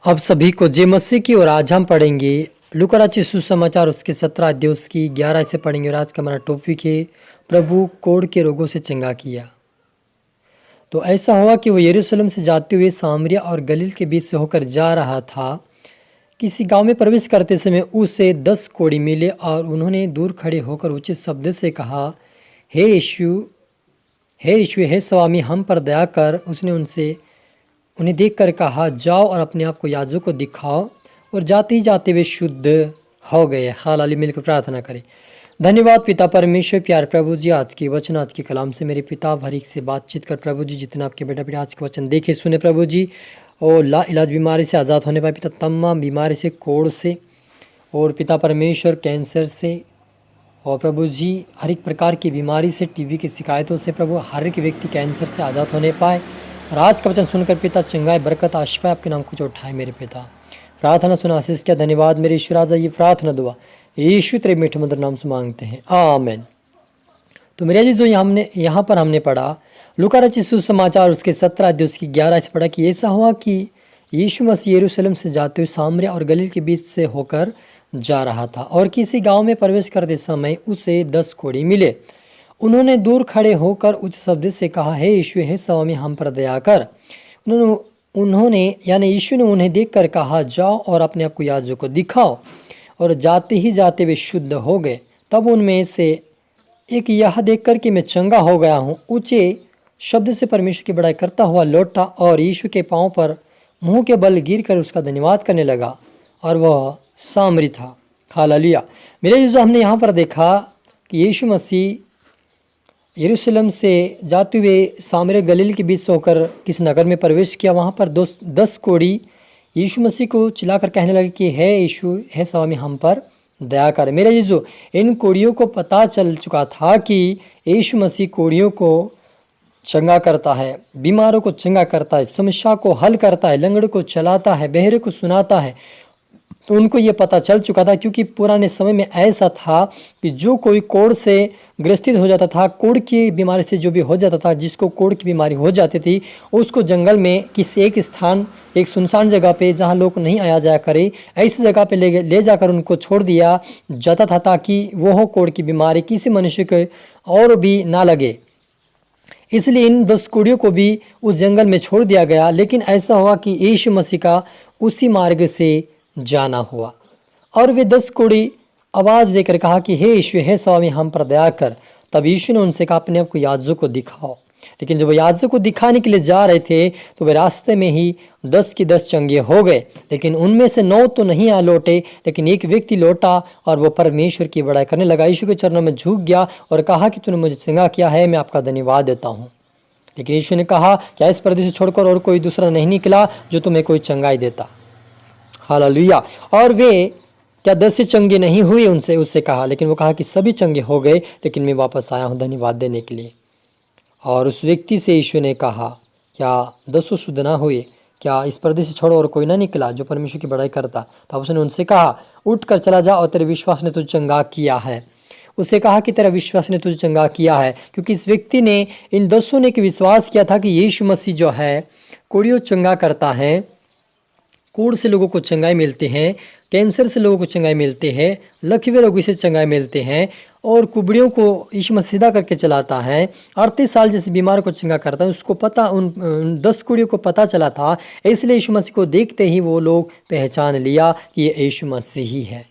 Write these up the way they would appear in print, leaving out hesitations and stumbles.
आप सभी को जय मसीह की। और आज हम पढ़ेंगे लूका रचित सुसमाचार उसके 17 अध्याय उसकी 11 से पढ़ेंगे। और आज का हमारा टॉपिक है प्रभु कोढ़ के रोगों से चंगा किया। तो ऐसा हुआ कि वो यरूशलेम से जाते हुए सामरिया और गलील के बीच से होकर जा रहा था। किसी गांव में प्रवेश करते समय उसे 10 कोढ़ी मिले और उन्होंने दूर खड़े होकर उचित शब्द से कहा, हे यीशु, हे स्वामी, हम पर दया कर। उसने उन्हें देखकर कहा, जाओ और अपने आप को याजक को दिखाओ। और जाते ही जाते वे शुद्ध हो गए। हालेलुया। मिलकर प्रार्थना करें। धन्यवाद पिता परमेश्वर, प्यार प्रभु जी, आज के वचन, आज के कलाम से मेरे पिता भरीक से बातचीत कर प्रभु जी। जितना आपके बेटा आज के वचन देखे सुने प्रभु जी, और ला इलाज बीमारी से आज़ाद होने पाए पिता, तमाम बीमारी से, कोढ़ से और पिता परमेश्वर कैंसर से, और प्रभु जी हर एक प्रकार की बीमारी से, टीबी की शिकायतों से प्रभु हर एक व्यक्ति कैंसर से आज़ाद होने पाए। और आज का वचन सुनकर पिता चंगाई, बरकत, आशीष आपके नाम कुछ उठाए मेरे पिता। प्रार्थना सुना, आशीष क्या, धन्यवाद मेरे ईश्वर। राजा ये प्रार्थना दुआ यीशु तेरे मीठे मधुर नाम से मांगते हैं, आमीन। तो मेरे जी जो यहाँ पर हमने पढ़ा लूका रचित सुसमाचार उसके 17 अध्याय उसकी 11 से पढ़ा कि ऐसा हुआ कि यीशु मसीह यरूशलेम से जाते हुए सामरिया और गलील के बीच से होकर जा रहा था। और किसी गांव में प्रवेश करते समय उसे 10 कोढ़ी मिले। उन्होंने दूर खड़े होकर उच्च शब्द से कहा, हे यीशु, हे स्वामी, हम पर दया कर। उन्होंने यानी यीशु ने उन्हें देखकर कहा, जाओ और अपने आप को याजक को दिखाओ। और जाते ही जाते वे शुद्ध हो गए। तब उनमें से एक यह देखकर कि मैं चंगा हो गया हूँ, ऊंचे शब्द से परमेश्वर की बड़ाई करता हुआ लौटा और यीशु के पांव पर मुंह के बल गिर कर उसका धन्यवाद करने लगा। और वह सामरी था। हालेलुया। मेरे जो हमने यहाँ पर देखा कि यीशु मसीह यरूशलेम से जाते हुए सामरिया गलील के बीच से होकर किस नगर में प्रवेश किया। वहाँ पर 10 कोढ़ी यीशु मसीह को चिल्लाकर कहने लगे कि हे यीशु, हे स्वामी, हम पर दया कर। मेरे यीशु, इन कोढ़ियों को पता चल चुका था कि यीशु मसीह कोढ़ियों को चंगा करता है, बीमारों को चंगा करता है, समस्या को हल करता है, लंगड़े को चलाता है, बहरे को सुनाता है। तो उनको ये पता चल चुका था, क्योंकि पुराने समय में ऐसा था कि जो कोई कोढ़ से ग्रसित हो जाता था, कोढ़ की बीमारी से जो भी हो जाता था, जिसको कोढ़ की बीमारी हो जाती थी, उसको जंगल में किसी एक स्थान, एक सुनसान जगह पे जहाँ लोग नहीं आया जाया करे, ऐसी जगह पे ले जाकर उनको छोड़ दिया जाता था, ताकि वो कोढ़ की बीमारी किसी मनुष्य को और भी ना लगे। इसलिए इन 10 कोढ़ियों को भी उस जंगल में छोड़ दिया गया। लेकिन ऐसा हुआ कि यीशु मसीह का उसी मार्ग से जाना हुआ और वे 10 कोढ़ी आवाज़ देकर कहा कि हे यीशु, हे स्वामी, हम पर दया कर। तब यीशु ने उनसे कहा, अपने आप को याजक को दिखाओ। लेकिन जब वो याजक को दिखाने के लिए जा रहे थे तो वे रास्ते में ही 10 के 10 चंगे हो गए। लेकिन उनमें से 9 तो नहीं आ लौटे, लेकिन एक व्यक्ति लौटा और वो परमेश्वर की बड़ाई करने लगा, यीशु के चरणों में झुक गया और कहा कि तूने मुझे चंगा किया है, मैं आपका धन्यवाद देता हूँ। लेकिन यीशु ने कहा, क्या इस पर्दे से छोड़कर और कोई दूसरा नहीं निकला जो तुम्हें कोई चंगाई देता? हालेलुया। और वे क्या 10 से चंगे नहीं हुए? उससे कहा। लेकिन वो कहा कि सभी चंगे हो गए, लेकिन मैं वापस आया हूँ धन्यवाद देने के लिए। और उस व्यक्ति से यीशु ने कहा, क्या 10 शुद्ध ना हुए? क्या इस पर्दे से छोड़ो और कोई ना निकला जो परमेश्वर की बड़ाई करता? तब उसने उनसे कहा, उठ कर चला जा और तेरे विश्वास ने तुझे चंगा किया है। उसे कहा कि तेरा विश्वास ने तुझे चंगा किया है, क्योंकि इस व्यक्ति ने, इन 10 ने विश्वास किया था कि यीशु मसीह जो है कोढ़ियों चंगा करता है। कोढ़ से लोगों को चंगाई मिलते हैं, कैंसर से लोगों को चंगाई मिलते हैं, लकवे रोगी से चंगाई मिलते हैं, और कुबड़ियों को यीशु मसीह सीधा करके चलाता है। 38 साल जैसे बीमार को चंगा करता है। उसको पता, उन 10 कुड़ियों को पता चला था, इसलिए यीशु मसीह को देखते ही वो लोग पहचान लिया कि ये यीशु मसीह ही है।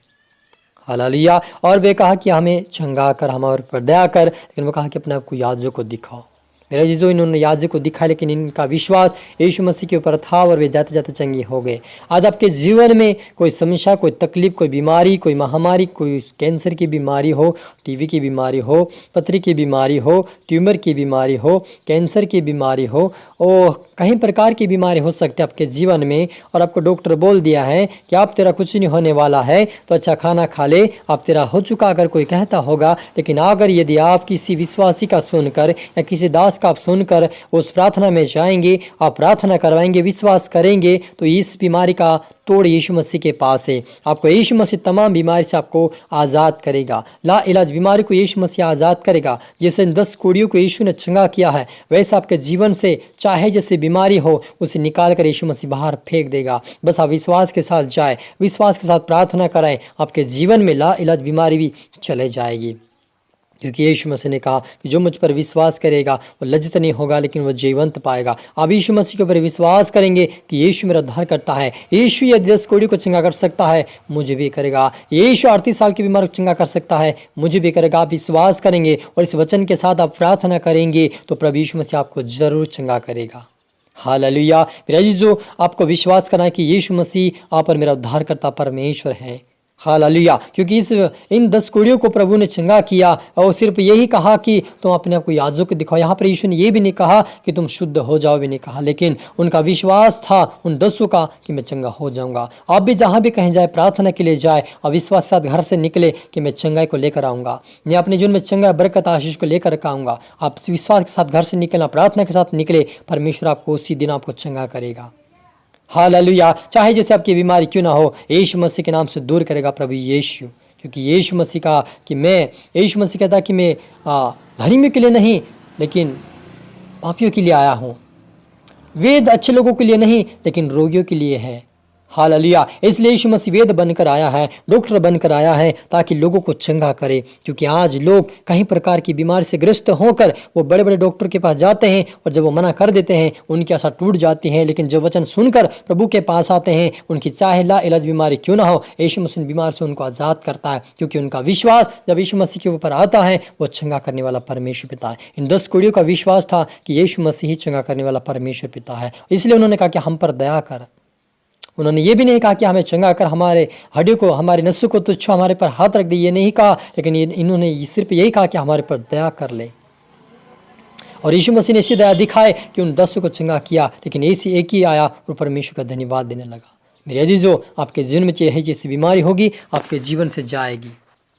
हालेलुया। और वे कहा कि हमें चंगा कर, हमारे पर दया कर। लेकिन वो कहा कि अपने आप को याजक को दिखाओ। मेरा जीजो, इन्होंने याजक को दिखाया, लेकिन इनका विश्वास यीशु मसीह के ऊपर था और वे जाते जाते चंगे हो गए। आज आपके जीवन में कोई समस्या, कोई तकलीफ, कोई बीमारी, कोई महामारी, कोई कैंसर की बीमारी हो, टीबी की बीमारी हो, पथरी की बीमारी हो, ट्यूमर की बीमारी हो, कैंसर की बीमारी हो, और कई प्रकार की बीमारी हो सकती है आपके जीवन में, और आपको डॉक्टर बोल दिया है कि आप तेरा कुछ नहीं होने वाला है, तो अच्छा खाना खा ले, आप तेरा हो चुका, अगर कोई कहता होगा। लेकिन अगर यदि आप किसी विश्वासी का सुनकर या किसी दास का आप सुनकर उस प्रार्थना में जाएंगे, आप प्रार्थना करवाएंगे, विश्वास करेंगे, तो इस बीमारी का तोड़ यीशु मसीह के पास है। आपको यीशु मसीह तमाम बीमारी से आपको आज़ाद करेगा। ला इलाज बीमारी को यीशु मसीह आज़ाद करेगा। जैसे 10 कोढ़ियों को यीशु ने चंगा किया है, वैसे आपके जीवन से चाहे जैसे बीमारी हो उसे निकाल कर यीशु मसीह बाहर फेंक देगा। बस आप विश्वास के साथ जाए, विश्वास के साथ प्रार्थना करें, आपके जीवन में लाइलाज बीमारी भी चले जाएगी। क्योंकि यीशु मसीह ने कहा कि जो मुझ पर विश्वास करेगा वो लज्जित नहीं होगा लेकिन वो जीवंत पाएगा। आप यीशु मसीह के ऊपर विश्वास करेंगे कि यीशु मेरा उद्धार करता है, यीशु यदि 10 कोढ़ी को चंगा कर सकता है मुझे भी करेगा, यीशु 38 साल की बीमार को चंगा कर सकता है मुझे भी करेगा। आप विश्वास करेंगे और इस वचन के साथ आप प्रार्थना करेंगे तो प्रभु यीशु मसीह आपको जरूर चंगा करेगा। हालेलुया। मेरे अजीजों, आपको विश्वास करना है कि यीशु मसीह आप और मेरा उद्धार करता परमेश्वर है। हालेलुया। क्योंकि इन 10 कोढ़ियों को प्रभु ने चंगा किया और सिर्फ यही कहा कि तुम अपने आप को याजकों को दिखाओ। यहाँ पर यीशु ने ये भी नहीं कहा कि तुम शुद्ध हो जाओ, भी नहीं कहा, लेकिन उनका विश्वास था उन 10 का कि मैं चंगा हो जाऊंगा। आप भी जहाँ भी कहीं जाए, प्रार्थना के लिए जाए और विश्वास के साथ घर से निकले कि मैं चंगाई को लेकर आऊँगा, मैं अपने जीवन में चंगा बरकत आशीष को लेकर आऊँगा। आप विश्वास के साथ घर से निकलना, प्रार्थना के साथ निकले, परमेश्वर आपको उसी दिन आपको चंगा करेगा। हालेलुया। चाहे जैसे आपकी बीमारी क्यों ना हो, यीशु मसीह के नाम से दूर करेगा प्रभु यीशु। क्योंकि यीशु मसीह का कि यीशु मसीह कहता कि मैं धर्मियों के लिए नहीं लेकिन पापियों के लिए आया हूँ। वेद अच्छे लोगों के लिए नहीं लेकिन रोगियों के लिए है। हालेलुया। इसलिए यीशु मसीह वेद बनकर आया है, डॉक्टर बनकर आया है ताकि लोगों को चंगा करे। क्योंकि आज लोग कई प्रकार की बीमारी से ग्रस्त होकर वो बड़े बड़े डॉक्टर के पास जाते हैं और जब वो मना कर देते हैं उनकी आशा टूट जाती है। लेकिन जब वचन सुनकर प्रभु के पास आते हैं, उनकी चाहे लाइलाज बीमारी क्यों ना हो, यीशु मसीह बीमार से उनको आज़ाद करता है। क्योंकि उनका विश्वास जब यीशु मसीह के ऊपर आता है वो चंगा करने वाला परमेश्वर पिता है। इन 10 कोढ़ियों का विश्वास था कि यीशु मसीह ही चंगा करने वाला परमेश्वर पिता है। इसलिए उन्होंने कहा कि हम पर दया कर। उन्होंने ये भी नहीं कहा कि हमें चंगा कर, हमारे हड्डियों को, हमारे नसों को तुच्छ हमारे पर हाथ रख दे, ये नहीं कहा, लेकिन इन्होंने सिर्फ यही कहा कि हमारे पर दया कर ले। और यीशु मसीह ने ऐसी दया दिखाए कि उन 10 को चंगा किया। लेकिन ऐसी एक ही आया और परमेश्वर का धन्यवाद देने लगा। मेरे अजीजों, आपके जीवन में चाहे जैसी बीमारी होगी आपके जीवन से जाएगी।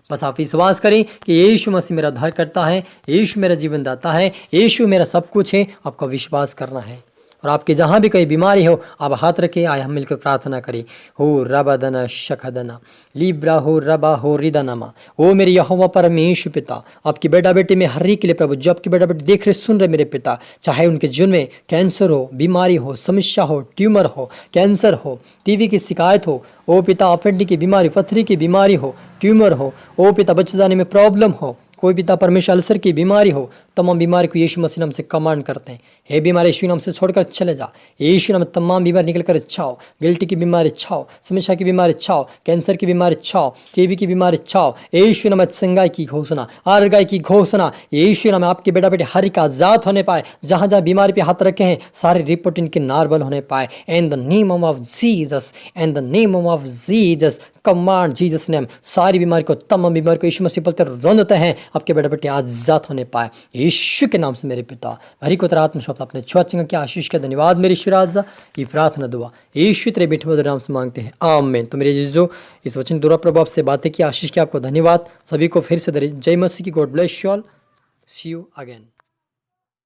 बस आप विश्वास करें कि यीशु मसीह मेरा उद्धार करता है, यीशु मेरा जीवन दाता है, यीशु मेरा सब कुछ है। आपका विश्वास करना है। और आपके जहाँ भी कोई बीमारी हो आप हाथ रखें, आए हम मिलकर प्रार्थना करें। हो रबादना शकदना लिब्रा हो रबा हो रिदानमा। ओ मेरे यहोवा परमेश्वर पिता, आपकी बेटा बेटी में हर एक के लिए प्रभु, जो आपके बेटा बेटी देख रहे सुन रहे मेरे पिता, चाहे उनके जीवन में कैंसर हो, बीमारी हो, समस्या हो, ट्यूमर हो, कैंसर हो, टीबी की शिकायत हो, ओ पिता अपेंडिक की बीमारी, पथरी की बीमारी हो, ट्यूमर हो, ओ पिता बच्चे जाने में प्रॉब्लम हो, कोई पिता परमेश्वर अल्सर की बीमारी हो, तमाम बीमारी को यीशु मसीह नाम से कमांड करते हैं। हे बीमारी यीशु नाम से छोड़कर चले जा। यीशु नाम तमाम बीमारी निकल कर अच्छा हो। गिल्टी की बीमारी अच्छा हो, समस्या की बीमारी अच्छा हो, कैंसर की बीमारी अच्छा हो, टीबी की बीमारी अच्छा हो। यीशु नाम संगाई की घोषणा, आरगाई की घोषणा, यीशु नाम आपके बेटा बेटे हर एक आजाद होने पाए। जहाँ जहाँ बीमारी पे हाथ रखे हैं सारे रिपोर्ट इनके नॉर्मल होने पाए। In the name of Jesus, in the name of Jesus, command Jesus name. सारी बीमारी को, तमाम बीमारी को यीशु मसीह पर रोंदते हैं। आपके बेटा बेटे आजाद होने पाए यीशु के नाम से। मेरे पिता हरी को तेरा आत्मा शब्द अपने छुआ चंगा की आशीष का धन्यवाद मेरी शिराजा। ये प्रार्थना दुआ यीशु तेरे बेटे मधुर नाम से मांगते हैं, आमीन। तो मेरे जीजो, इस वचन द्वारा प्रभु आपसे बातें की, आशीष की, आपको धन्यवाद। सभी को फिर से जय मसीह की। God bless you all, see you again.